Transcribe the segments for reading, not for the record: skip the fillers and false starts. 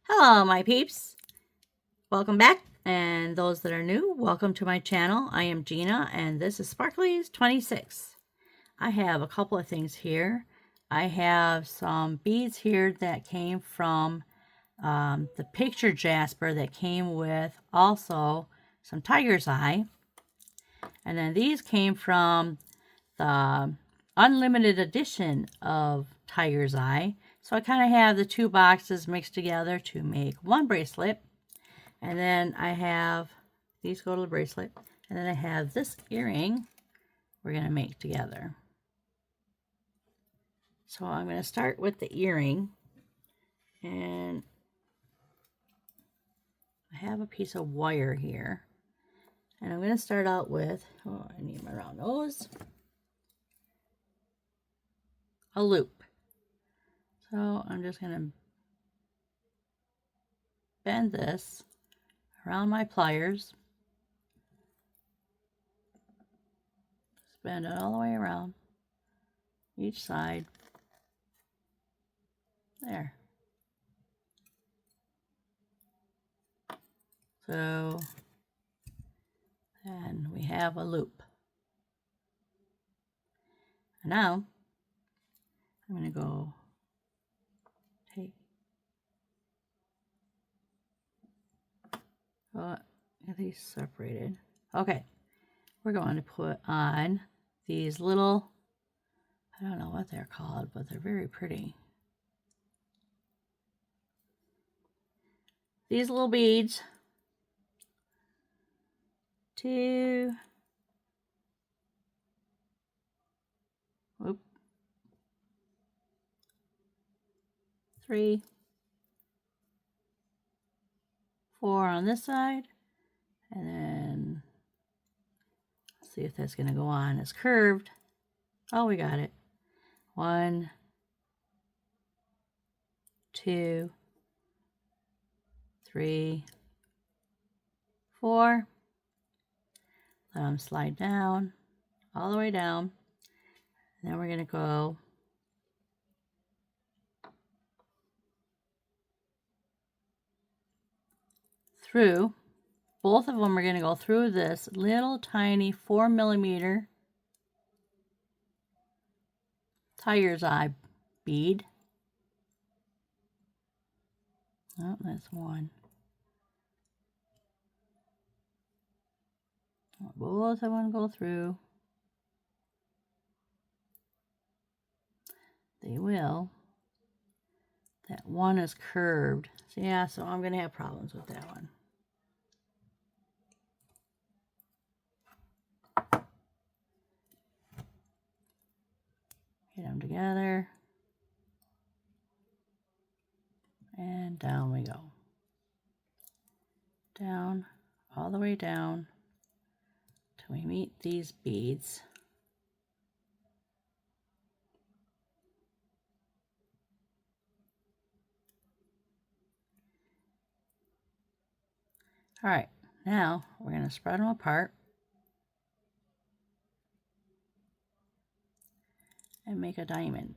Hello, my peeps. Welcome back. And those that are new, welcome to my channel. I am Gina, and this is Sparkly's 26. I have a couple of things here. I have some beads here that came from the Picture Jasper that came with also some tiger's eye. And then these came from the unlimited edition of tiger's eye. So I kind of have the two boxes mixed together to make one bracelet. And then I have, these go to the bracelet. And then I have this earring we're going to make together. So I'm going to start with the earring. And I have a piece of wire here. And I'm going to start out with, oh, I need my round nose, a loop. So I'm just going to bend this around my pliers. Just bend it all the way around each side. There. So, and we have a loop. And now, I'm going to go take, oh, get these separated. Okay, we're going to put on these little, I don't know what they're called, but they're very pretty. These little beads. 2, whoop, 3, 4 on this side, and then let's see if that's going to go on. It's curved. Oh, we got it. 1, 2, 3, 4. Let them slide down, all the way down. And then we're going to go through. Both of them are going to go through this little tiny 4mm tiger's eye bead. Oh, that's one. Both of them go through. They will. That one is curved. So yeah, so I'm going to have problems with that one. Get them together. And down we go. Down, all the way down till we meet these beads. All right, now we're going to spread them apart and make a diamond.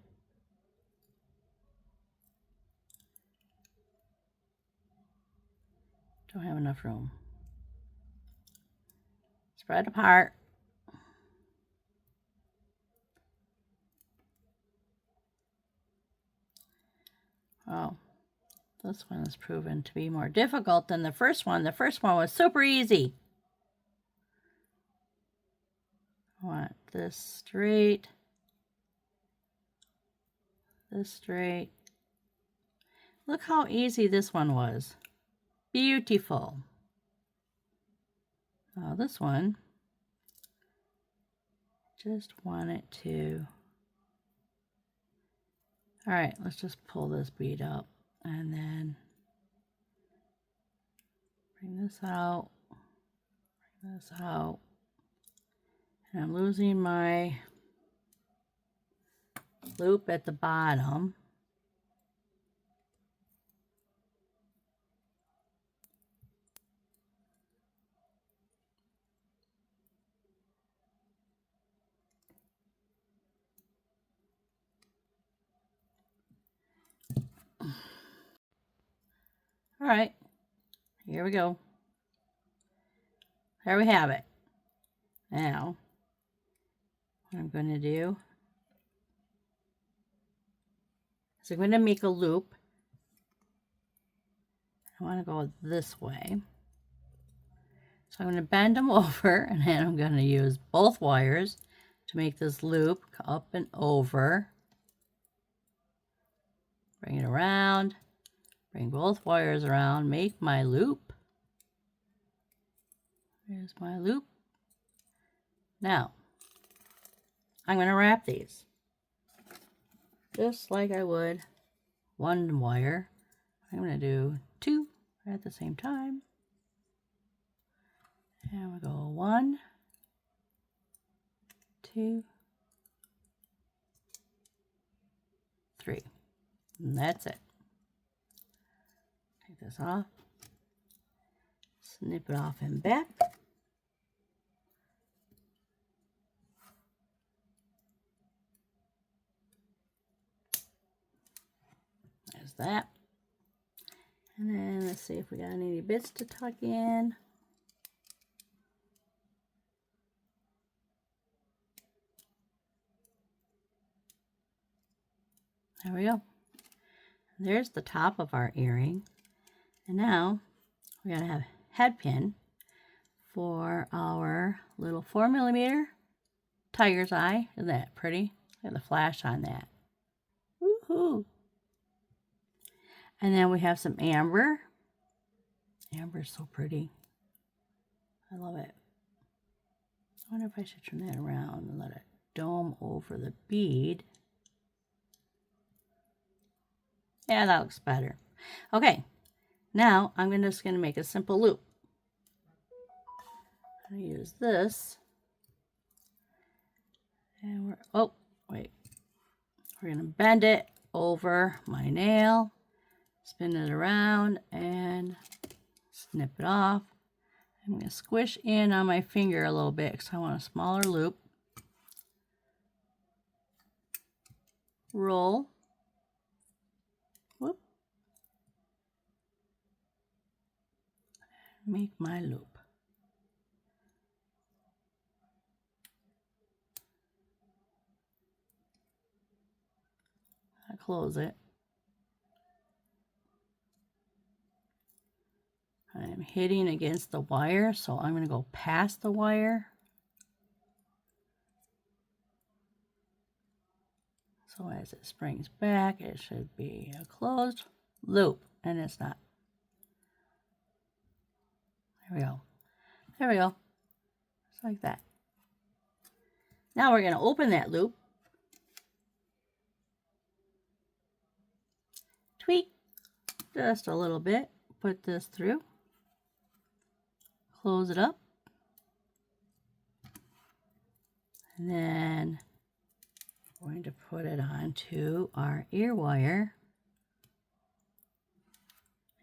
Don't have enough room. Spread apart. Oh, this one has proven to be more difficult than the first one. The first one was super easy. I want this straight. This straight. Look how easy this one was. Beautiful. Now this one, just want it to. All right, let's just pull this bead up and then bring this out, bring this out. And I'm losing my loop at the bottom. All right, here we go. There we have it. Now, what I'm going to do is I'm going to make a loop. I want to go this way. So I'm going to bend them over, and then I'm going to use both wires to make this loop up and over. Bring it around, bring both wires around, make my loop. There's my loop. Now, I'm going to wrap these just like I would one wire. I'm going to do two at the same time. And we'll go 1, 2, 3. And that's it. Take this off. Snip it off and back. There's that. And then let's see if we got any bits to tuck in. There we go. There's the top of our earring. And now we're going to have a head pin for our little 4mm tiger's eye. Isn't that pretty? Look at the flash on that. Woohoo! And then we have some amber. Amber is so pretty. I love it. I wonder if I should turn that around and let it dome over the bead. Yeah, that looks better. Okay, now I'm just going to make a simple loop. I'm going to use this. And we're going to bend it over my nail, spin it around, and snip it off. I'm going to squish in on my finger a little bit because I want a smaller loop. Roll. Whoop. Make my loop. I close it. I'm hitting against the wire, so I'm going to go past the wire. So as it springs back, it should be a closed loop, and it's not. There we go. There we go. Just like that. Now we're going to open that loop. Tweak just a little bit. Put this through. Close it up. And then we're going to put it onto our ear wire.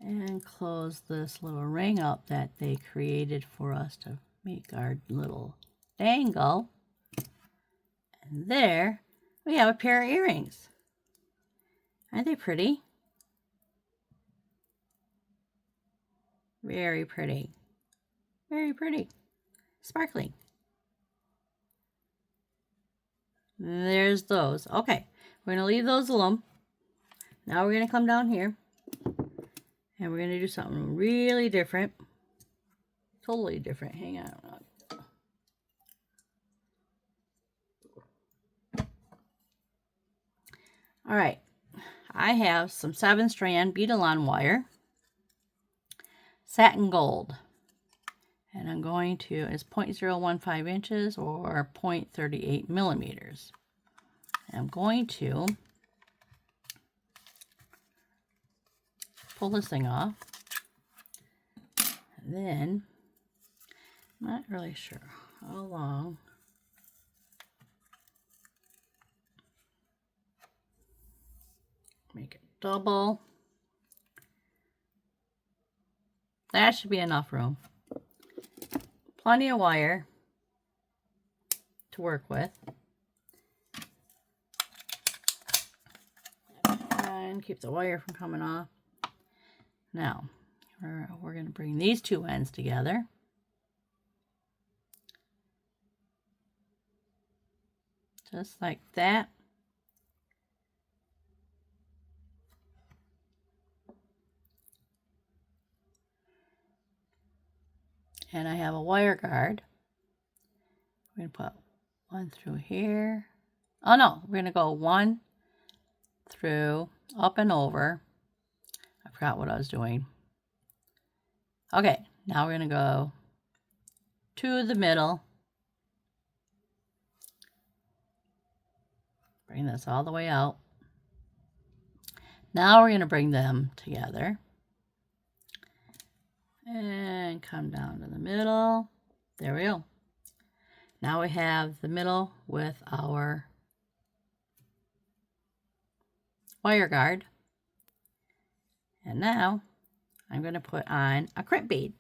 And close this little ring up that they created for us to make our little dangle. And there we have a pair of earrings. Aren't they pretty? Very pretty. Very pretty. Sparkling. There's those. Okay, we're going to leave those alone. Now we're going to come down here. And we're going to do something really different. Totally different. Hang on. All right. I have some 7-strand bead-along wire. Satin gold. And I'm going to, it's 0.015 inches or 0.38 millimeters. And I'm going to pull this thing off. And then, I'm not really sure how long. Make it double. That should be enough room. Plenty of wire to work with. And keep the wire from coming off. Now, we're going to bring these two ends together. Just like that. And I have a wire guard. We're going to put one through here. Oh no, we're going to go one through, up and over. I forgot what I was doing. Okay, now we're going to go to the middle. Bring this all the way out. Now we're going to bring them together. And come down to the middle. There we go. Now we have the middle with our wire guard. And now I'm going to put on a crimp bead.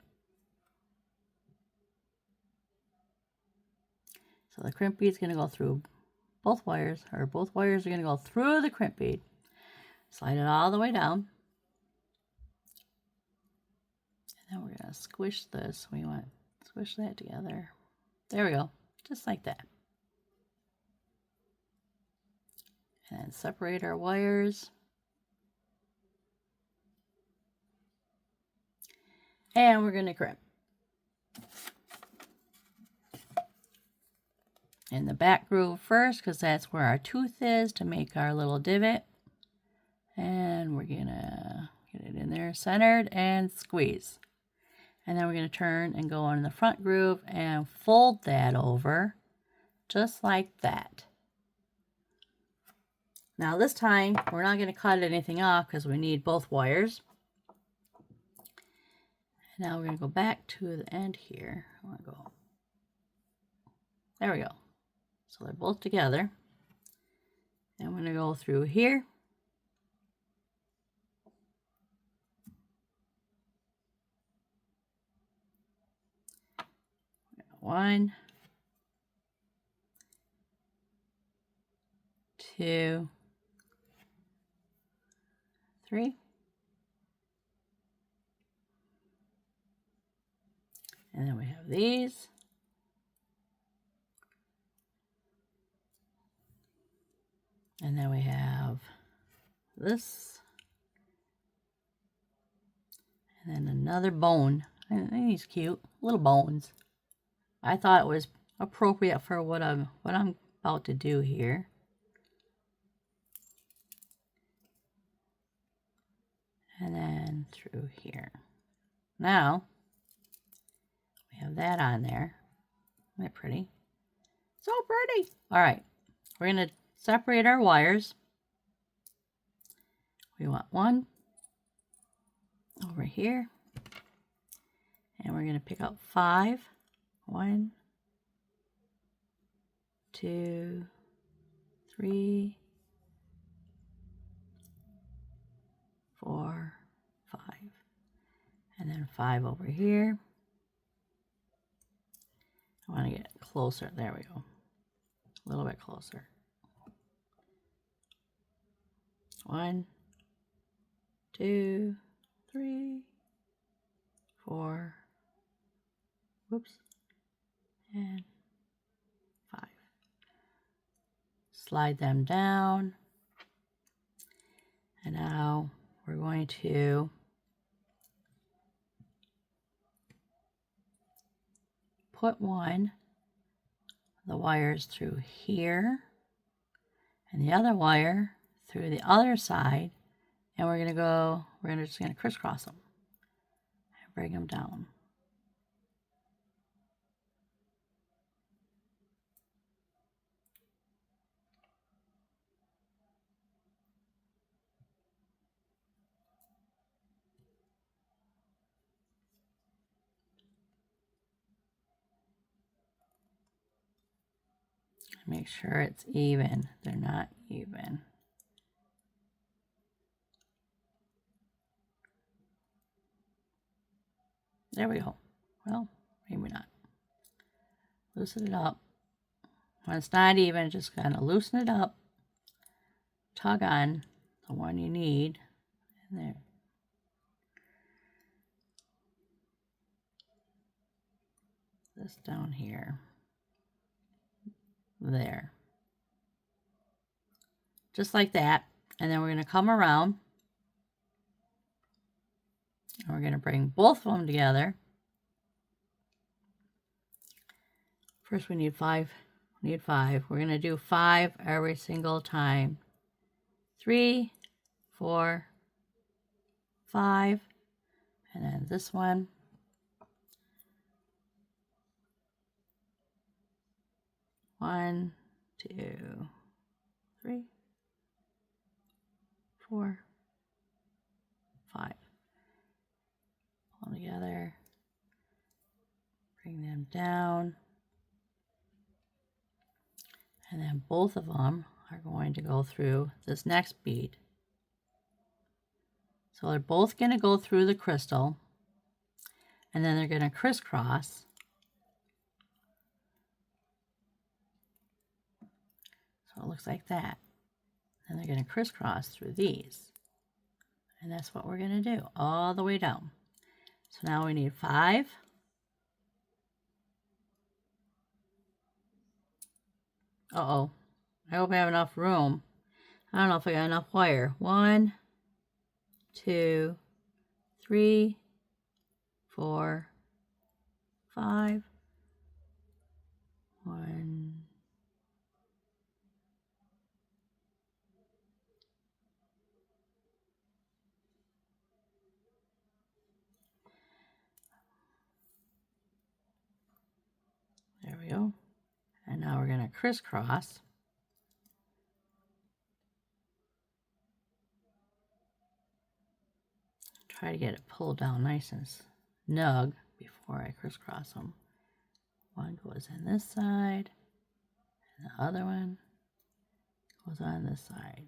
So the crimp bead is going to go through both wires, or both wires are going to go through the crimp bead. Slide it all the way down. And then we're going to squish this. We want to squish that together. There we go. Just like that. And then separate our wires. And we're going to crimp. In the back groove first, because that's where our tooth is to make our little divot. And we're going to get it in there centered and squeeze. And then we're going to turn and go on the front groove and fold that over just like that. Now this time we're not going to cut anything off because we need both wires. And now we're going to go back to the end here. I want to go. There we go. So they're both together. And I'm going to go through here. One, two, three. And then we have these. And then we have this. And then another bone. I think he's cute. Little bones. I thought it was appropriate for what I'm about to do here. And then through here. Now we have that on there. Isn't that pretty? So pretty. All right. We're going to separate our wires. We want one over here. And we're going to pick up 5. 1, 2, 3, 4, 5. And then 5 over here. I want to get closer. There we go. A little bit closer. 1, 2, 3, 4. Whoops. And 5. Slide them down. And now we're going to put the wires through here and the other wire through the other side, and we're just going to crisscross them and bring them down. Make sure it's even. They're not even. There we go. Well, maybe not. Loosen it up. When it's not even, just kind of loosen it up. Tug on the one you need. And there. this down here. There. Just like that. And then we're going to come around. And we're going to bring both of them together. First we need 5. We need 5. We're going to do 5 every single time. 3, 4, 5. And then this one. 1, 2, 3, 4, 5. Pull them together. Bring them down. And then both of them are going to go through this next bead. So they're both going to go through the crystal, and then they're going to crisscross. So it looks like that. And they're going to crisscross through these. And that's what we're going to do all the way down. So now we need 5. Uh-oh. I hope I have enough room. I don't know if I got enough wire. 1, 2, 3, 4, 5. 1. There we go. And now we're going to crisscross. Try to get it pulled down nice and snug before I crisscross them. One goes in this side, and the other one goes on this side.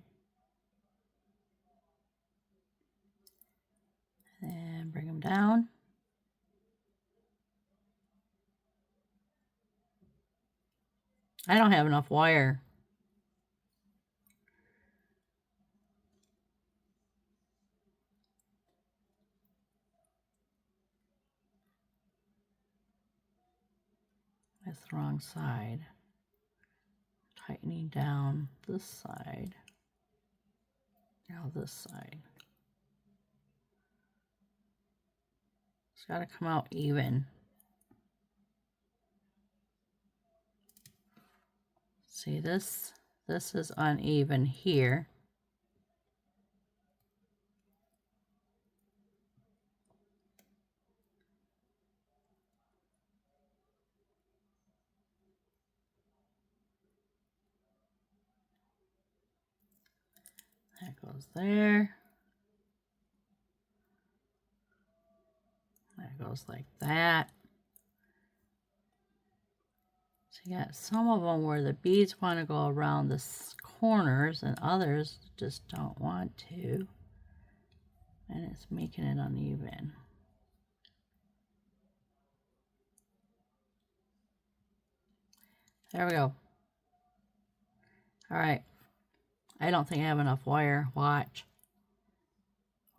And bring them down. I don't have enough wire. That's the wrong side. Tightening down this side. Now this side. It's got to come out even. See this? This is uneven here. That goes there. That goes like that. So you got some of them where the beads want to go around the corners and others just don't want to. And it's making it uneven. There we go. All right. I don't think I have enough wire. Watch.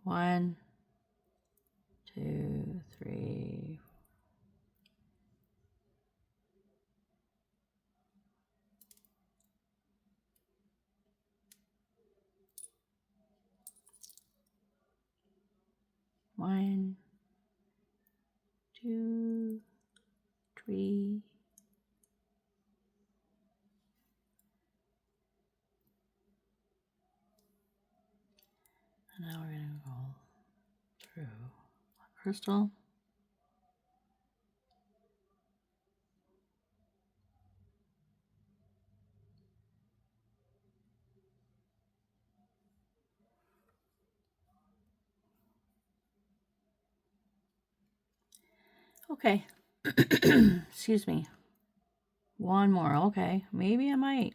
1, 2, 3. One, 2, 3. And now we're going to go through crystal. Okay. Excuse me. One more. Okay. Maybe I might.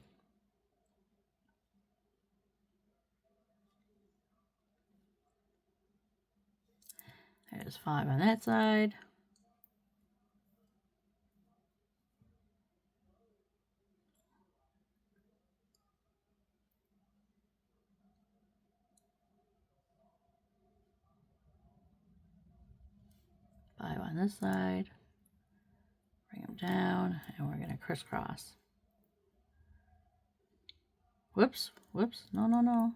There's 5 on that side. Five on this side. Bring them down, and we're going to crisscross. Whoops, whoops, no, no, no.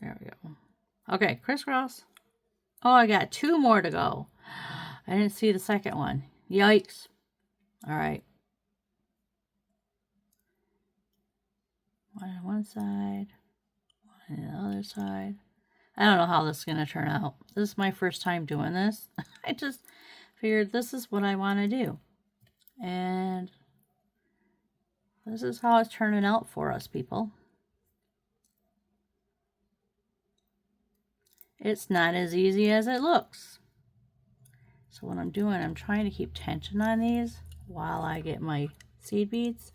There we go. Okay, crisscross. Oh, I got 2 more to go. I didn't see the second one. Yikes. All right. One on one side, one on the other side. I don't know how this is going to turn out. This is my first time doing this. I just figured this is what I want to do. And this is how it's turning out for us, people. It's not as easy as it looks. So what I'm doing, I'm trying to keep tension on these while I get my seed beads.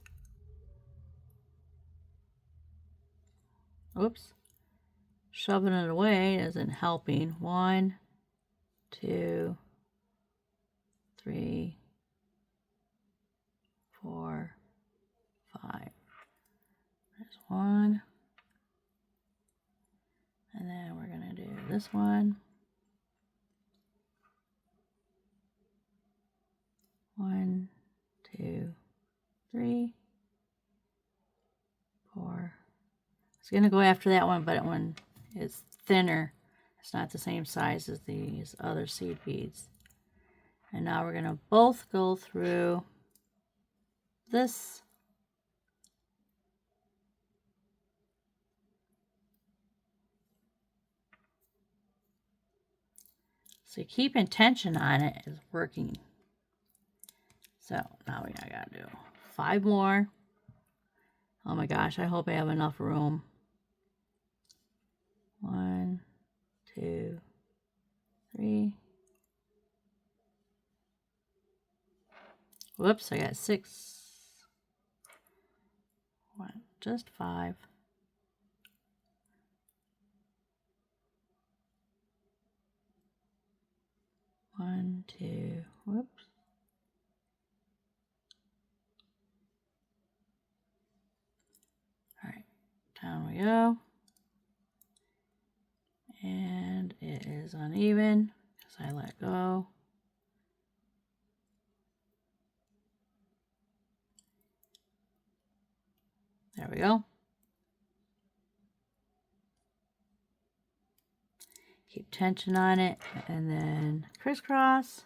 Oops. Shoving it away isn't helping. 1, 2, 3, 4, 5. There's 1. And then we're going to do this one. 1, 2, 3, 4. I was going to go after that one, but that one is thinner. It's not the same size as these other seed beads. And now we're going to both go through this. So keeping tension on it is working. So now we gotta do 5 more. Oh my gosh, I hope I have enough room. 1, 2, 3. Whoops, I got 6. 1, just 5. 1, 2, whoops. All right, down we go. And it is uneven because I let go. There we go. Keep tension on it and then crisscross.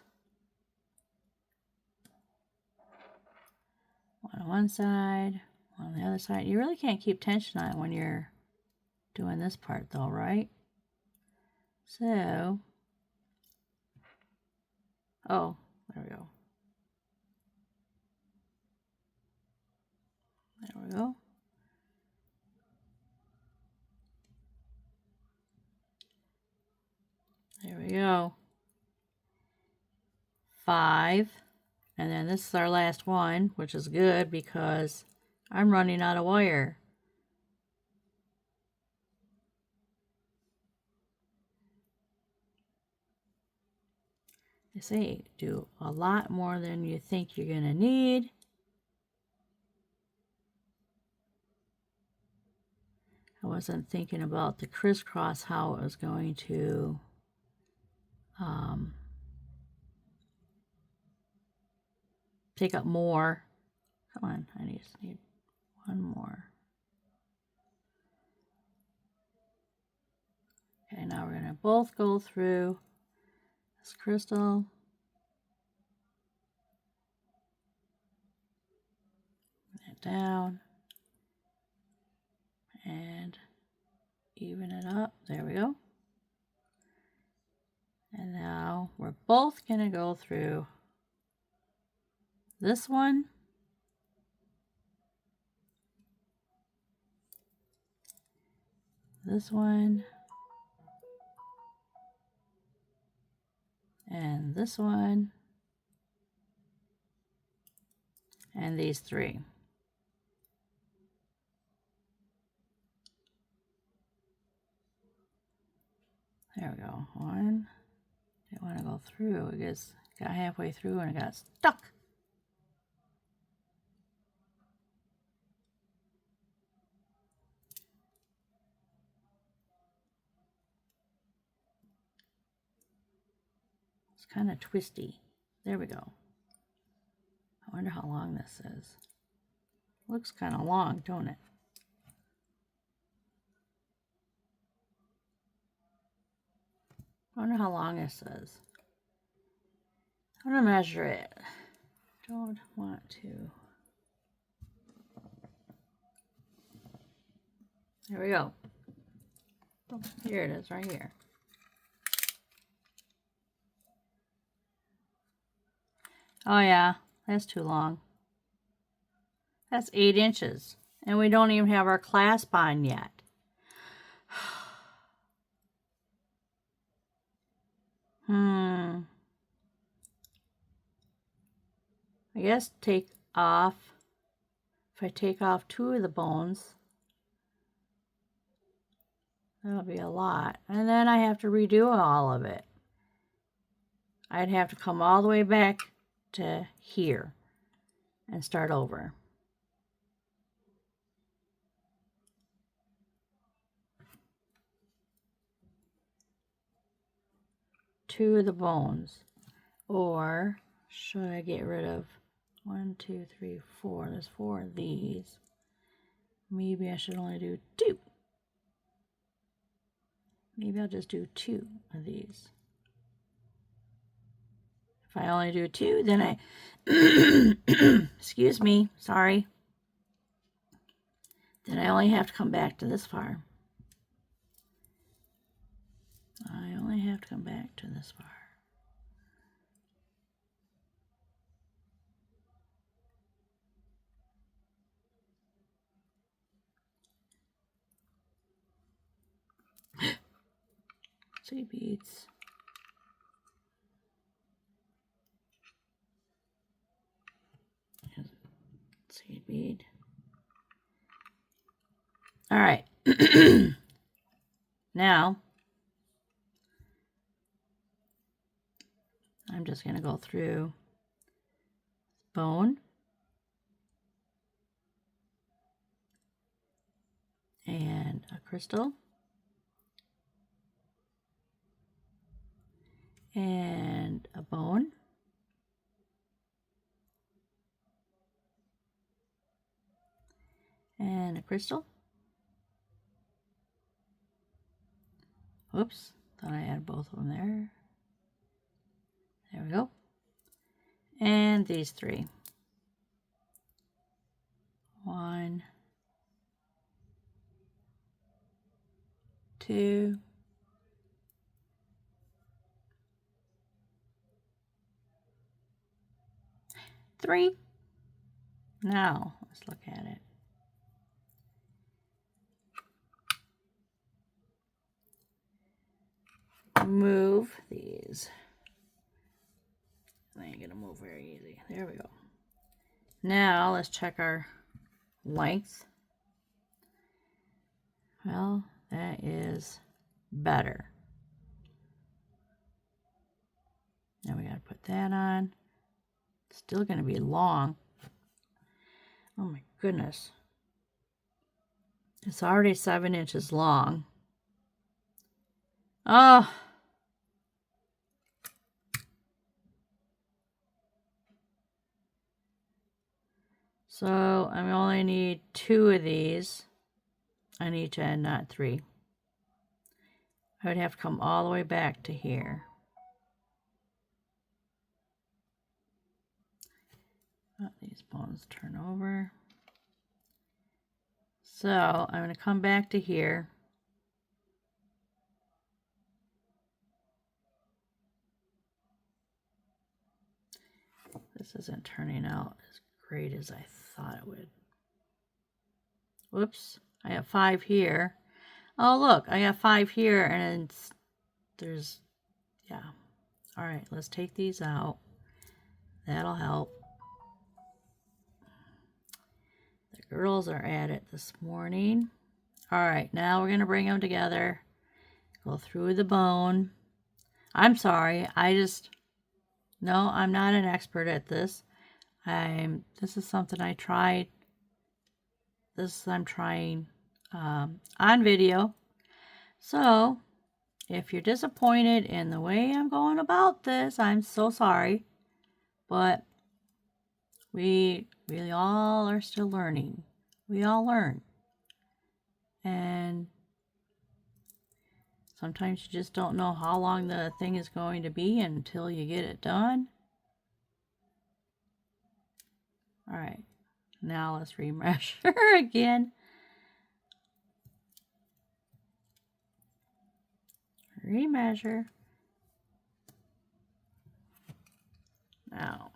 One on one side, one on the other side. You really can't keep tension on it when you're doing this part though, right? So, oh, there we go. There we go. There we go. 5. And then this is our last one, which is good because I'm running out of wire. They say do a lot more than you think you're going to need. I wasn't thinking about the crisscross, how it was going to take up more. Come on, I just need 1 more. Okay, now we're going to both go through this crystal. Bring it down. And even it up. There we go. And now we're both going to go through this one. This one. And this one. And these 3. There we go. 1. Didn't want to go through. It just got halfway through and it got stuck. It's kind of twisty. There we go. I wonder how long this is. Looks kind of long, don't it? I wonder how long this is. I'm going to measure it. Don't want to. There we go. Oh, here it is, right here. Oh yeah, that's too long. That's 8 inches. And we don't even have our clasp on yet. I guess take off. If I take off 2 of the bones, that'll be a lot. And then I have to redo all of it. I'd have to come all the way back to here and start over. Two of the bones. Or should I get rid of 1, 2, 3, 4? There's 4 of these. Maybe I should only do 2. Maybe I'll just do 2 of these. If I only do 2, then I, excuse me, sorry. Then I only have to come back to this far. I only have to come back to this far. Seed beads. Seed bead. All right. Now, I'm just going to go through bone and a crystal and a bone and a crystal. Whoops, thought I had both of them there. There we go. And these 3. 1, 2, 3. Now, let's look at it. Move these. They ain't gonna move very easy. There we go. Now let's check our length. Well, that is better. Now we gotta put that on. It's still gonna be long. Oh my goodness. It's already 7 inches long. Oh. So I only need 2 of these on each end, not 3. I would have to come all the way back to here. Let these bones turn over. So I'm going to come back to here. This isn't turning out as great as I thought it would. Whoops, I have 5 here. Oh look, I got 5 here and there's, yeah. All right, let's take these out. That'll help. The girls are at it this morning. All right, now we're gonna bring them together. Go through the bone. I'm sorry, no, I'm not an expert at this. This is something I tried. I'm trying on video. So If you're disappointed in the way I'm going about this, I'm so sorry. But we all are still learning. We all learn. And sometimes you just don't know how long the thing is going to be until you get it done. All right, now let's remeasure again. Remeasure. Now.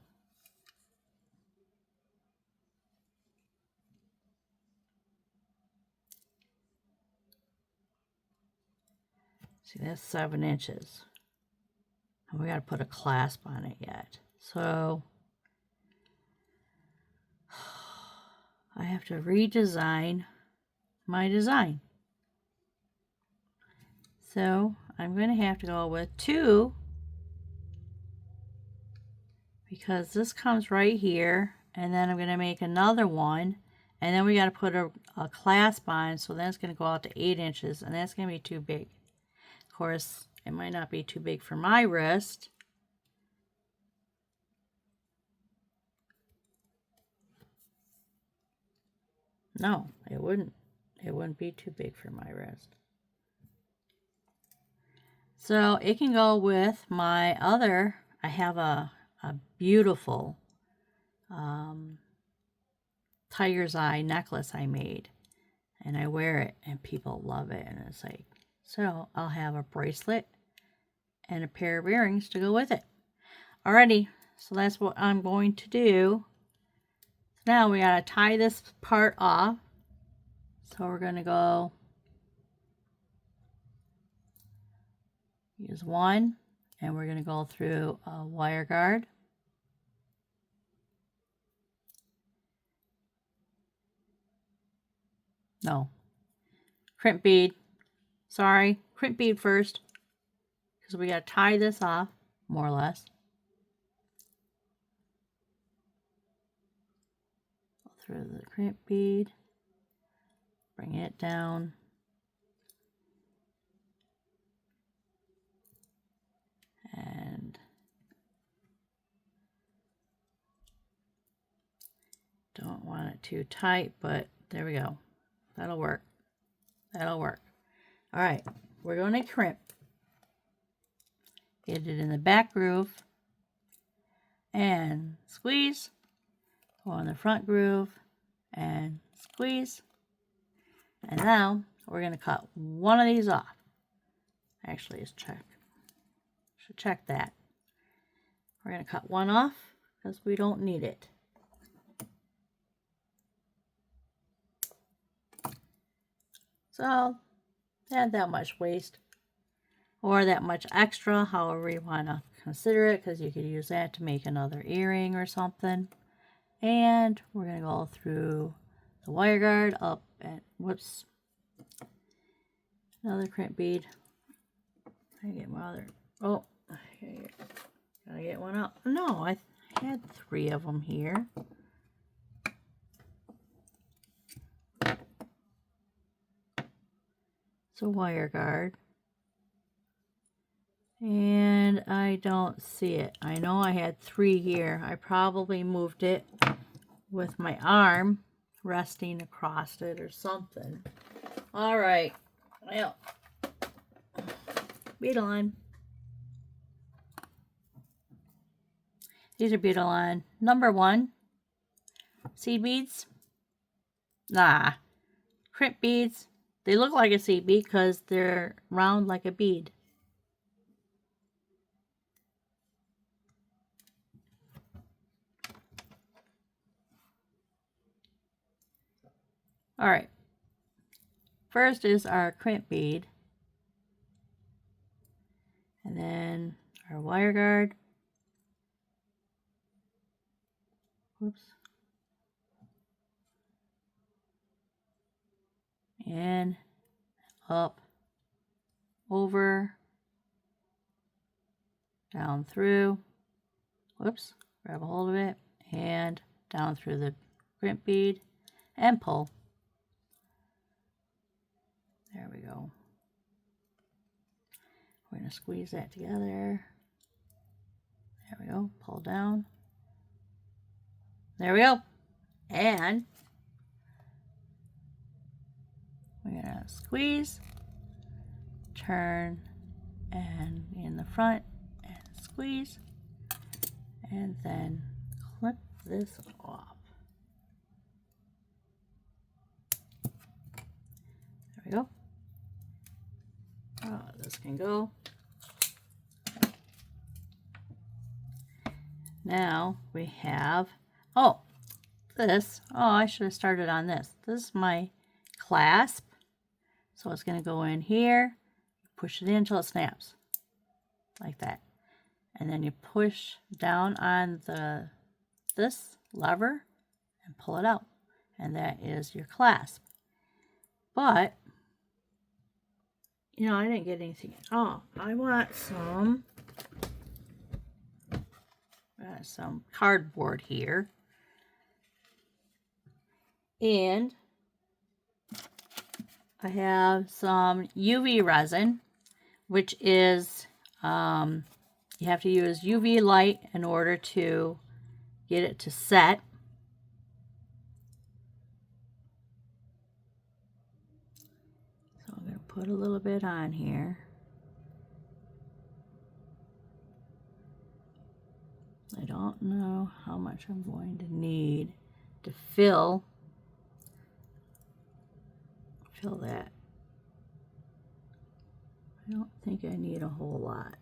See, that's 7 inches. And we got to put a clasp on it yet. So I have to redesign my design. So I'm going to have to go with 2 because this comes right here, and then I'm going to make another one, and then we got to put a clasp on, so that's going to go out to 8 inches, and that's going to be too big. Of course, it might not be too big for my wrist. No, it wouldn't. It wouldn't be too big for my wrist. So it can go with my other, I have a beautiful tiger's eye necklace I made, and I wear it and people love it, and it's like, so I'll have a bracelet and a pair of earrings to go with it. Alrighty, so that's what I'm going to do. Now we gotta tie this part off. So we're gonna go use 1, and we're gonna go through a wire guard. No, crimp bead. Sorry, crimp bead first, because we got to tie this off, more or less. Go through the crimp bead, bring it down, and don't want it too tight, but there we go. That'll work. That'll work. All right, we're going to crimp. Get it in the back groove and squeeze. Go in the front groove and squeeze. And now we're going to cut one of these off. Actually, let's check. Should check that. We're going to cut one off because we don't need it. So, not that much waste or that much extra, however you want to consider it, because you could use that to make another earring or something. And we're going to go through the wire guard up and whoops, another crimp bead. I get my other, oh, gotta get one up. No, I had 3 of them here. It's a wire guard. And I don't see it. I know I had 3 here. I probably moved it with my arm resting across it or something. All right. Well, bead on. These are bead on. Number 1. Seed beads. Nah. Crimp beads. They look like a seed bead because they're round like a bead. All right. First is our crimp bead. And then our wire guard. Whoops. And up, over, down through, whoops, grab a hold of it, and down through the crimp bead, and pull. There we go. We're going to squeeze that together. There we go. Pull down. There we go. And we're going to squeeze, turn, and in the front, and squeeze, and then clip this off. There we go. Oh, this can go. Now we have, this. Oh, I should have started on this. This is my clasp. So it's going to go in here. Push it in until it snaps. Like that. And then you push down on this lever and pull it out. And that is your clasp. But, you know, I didn't get anything. Oh, I want some cardboard here. And I have some UV resin, which is, you have to use UV light in order to get it to set. So I'm going to put a little bit on here. I don't know how much I'm going to need to fill that. I don't think I need a whole lot.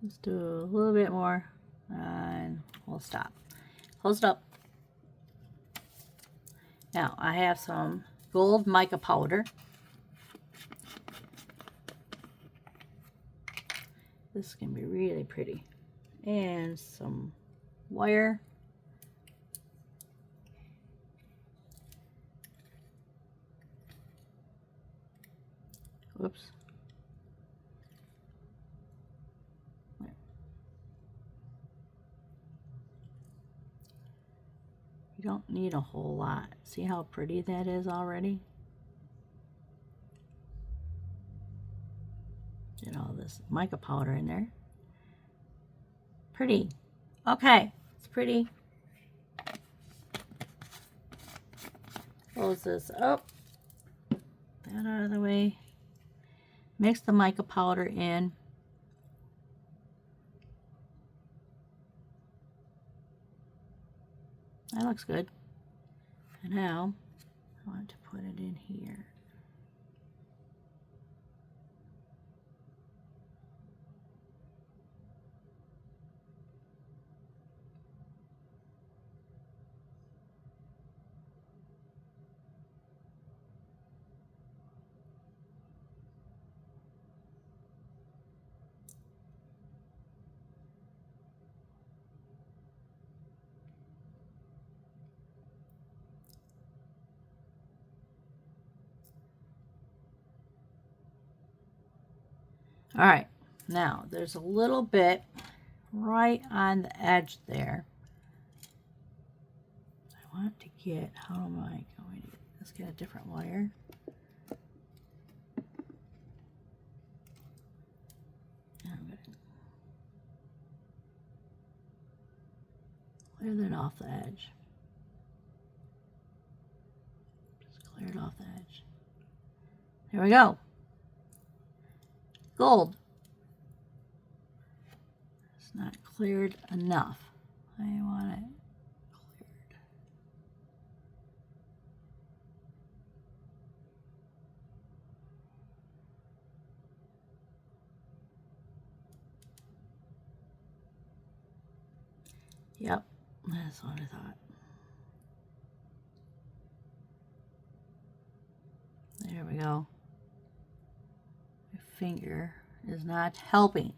Let's do a little bit more and we'll stop. Close it up. Now I have some gold mica powder. This can be really pretty. And some wire. Whoops. You don't need a whole lot. See how pretty that is already? Get all this mica powder in there. Pretty. Okay, it's pretty. Close this up. That out of the way. Mix the mica powder in. That looks good. And now I want to put it in here. All right, now there's a little bit right on the edge there. I want to get, how am I going to, let's get a different wire. And I'm going to clear that off the edge. Just clear it off the edge. There we go. Gold. It's not cleared enough. I want it cleared. Yep, that's what I thought. There we go. My finger is not helping.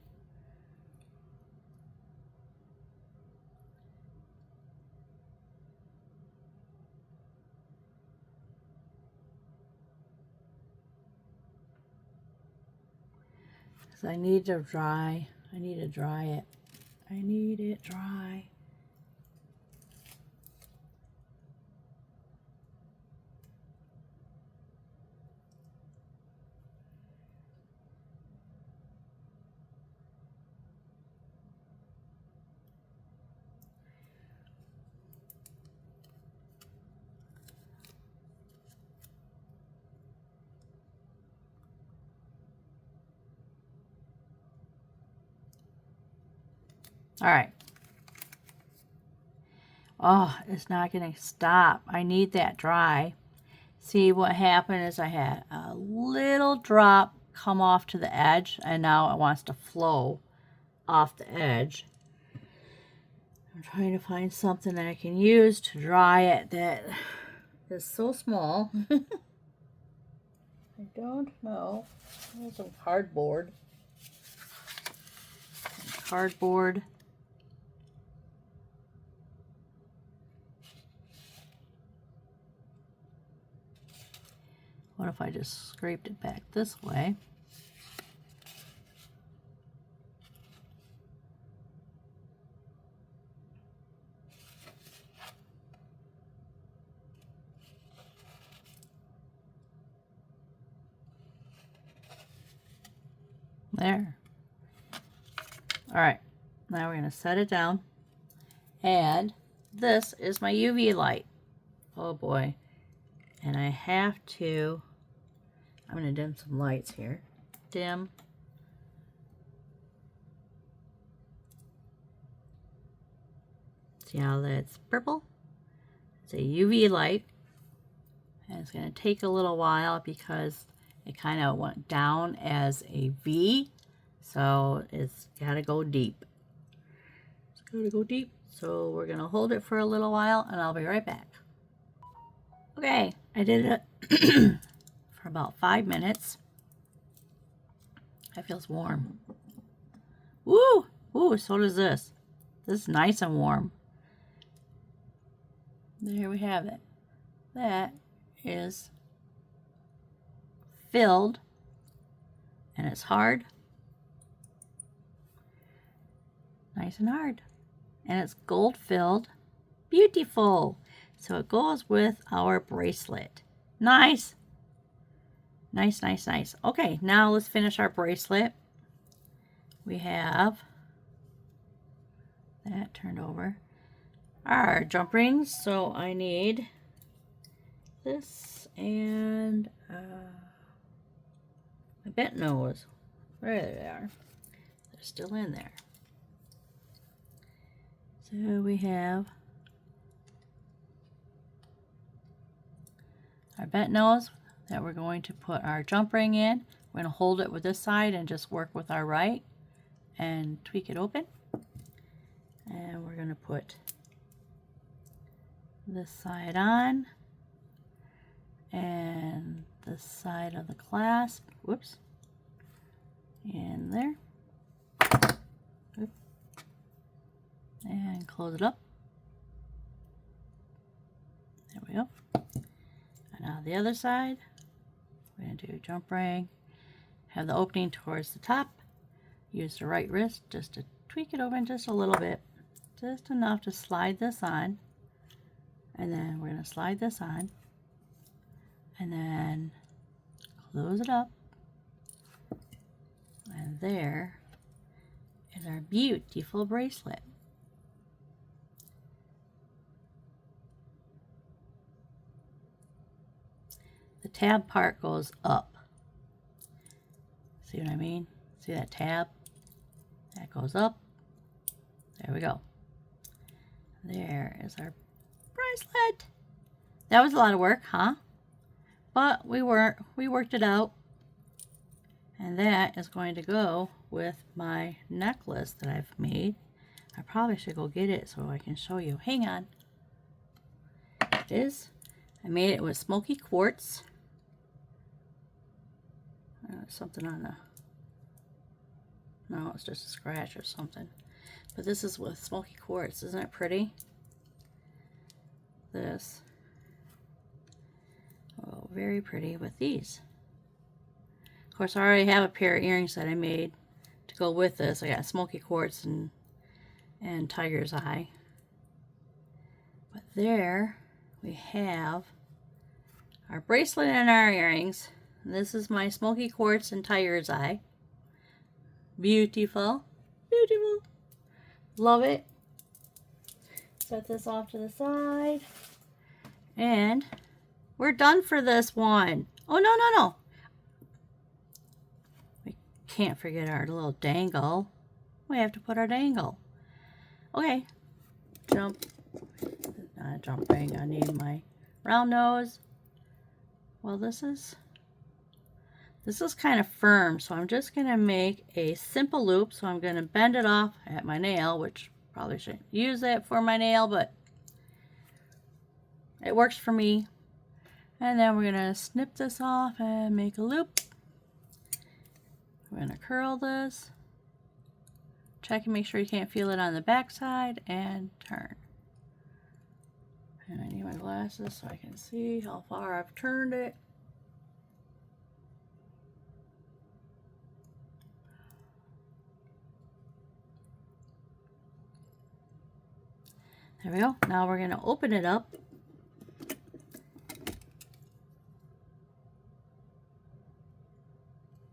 I need to dry. I need to dry it. I need it dry. All right. Oh, it's not going to stop. I need that dry. See, what happened is I had a little drop come off to the edge, and now it wants to flow off the edge. I'm trying to find something that I can use to dry it that is so small. I don't know. There's some cardboard. What if I just scraped it back this way? There. All right, now we're going to set it down. And this is my UV light. Oh boy. And I have to, I'm going to dim some lights here. Dim. See how that's purple? It's a UV light. And it's going to take a little while because it kind of went down as a V. So it's got to go deep. It's got to go deep. So we're going to hold it for a little while and I'll be right back. Okay, I did it for about 5 minutes. That feels warm. Woo! Ooh, so does this. This is nice and warm. There we have it. That is filled and it's hard. Nice and hard. And it's gold filled. Beautiful. So it goes with our bracelet. Nice. Nice, nice, nice. Okay, now let's finish our bracelet. We have that turned over. Our jump rings. So I need this and my bent nose. There they are. They're still in there. So we have our bent nose that we're going to put our jump ring in. We're going to hold it with this side and just work with our right and tweak it open. And we're going to put this side on and this side of the clasp, whoops, in there. Oop. And close it up. There we go. And now the other side, we're going to do jump ring, have the opening towards the top, use the right wrist just to tweak it open just a little bit, just enough to slide this on, and then we're going to slide this on, and then close it up, and there is our beautiful bracelet. The tab part goes up. See what I mean? See that tab? That goes up. There we go. There is our bracelet. That was a lot of work, huh? But we worked it out. And that is going to go with my necklace that I've made. I probably should go get it so I can show you. Hang on. It is. I made it with smoky quartz. Something on the... No, it's just a scratch or something. But this is with smoky quartz. Isn't it pretty? This. Oh, very pretty with these. Of course, I already have a pair of earrings that I made to go with this. I got smoky quartz and tiger's eye. But there we have our bracelet and our earrings. And this is my smoky quartz and tiger's eye. Beautiful. Beautiful. Love it. Set this off to the side. And we're done for this one. Oh, no. We can't forget our little dangle. We have to put our dangle. Okay, not a jump ring. I need my round nose. Well, this is kind of firm, so I'm just going to make a simple loop. So I'm going to bend it off at my nail, which probably shouldn't use that for my nail, but it works for me. And then we're going to snip this off and make a loop. We're going to curl this. Check and make sure you can't feel it on the back side, and turn. And I need my glasses so I can see how far I've turned it. There we go. Now we're going to open it up.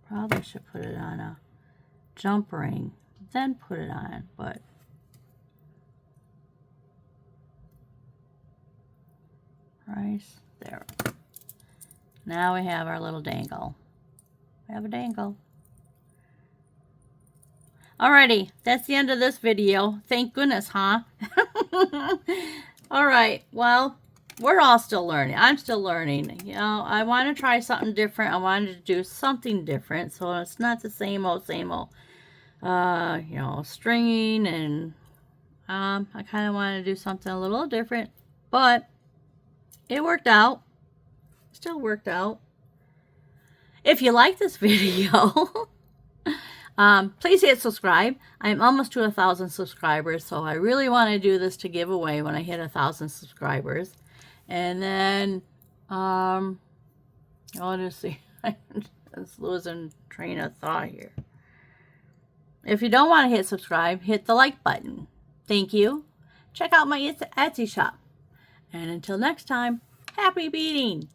Probably should put it on a jump ring, then put it on, but right there. Now we have our little dangle. We have a dangle. Alrighty, that's the end of this video. Thank goodness, huh? Alright, well, we're all still learning. I'm still learning. You know, I want to try something different. I wanted to do something different, so it's not the same old, you know, stringing, and I kind of want to do something a little different, but it worked out. Still worked out. If you like this video, please hit subscribe. I'm almost to 1,000 subscribers, so I really want to do this to give away when I hit 1,000 subscribers. And then, I'll just see. I'm just losing train of thought here. If you don't want to hit subscribe, hit the like button. Thank you. Check out my Etsy shop. And until next time, happy beading!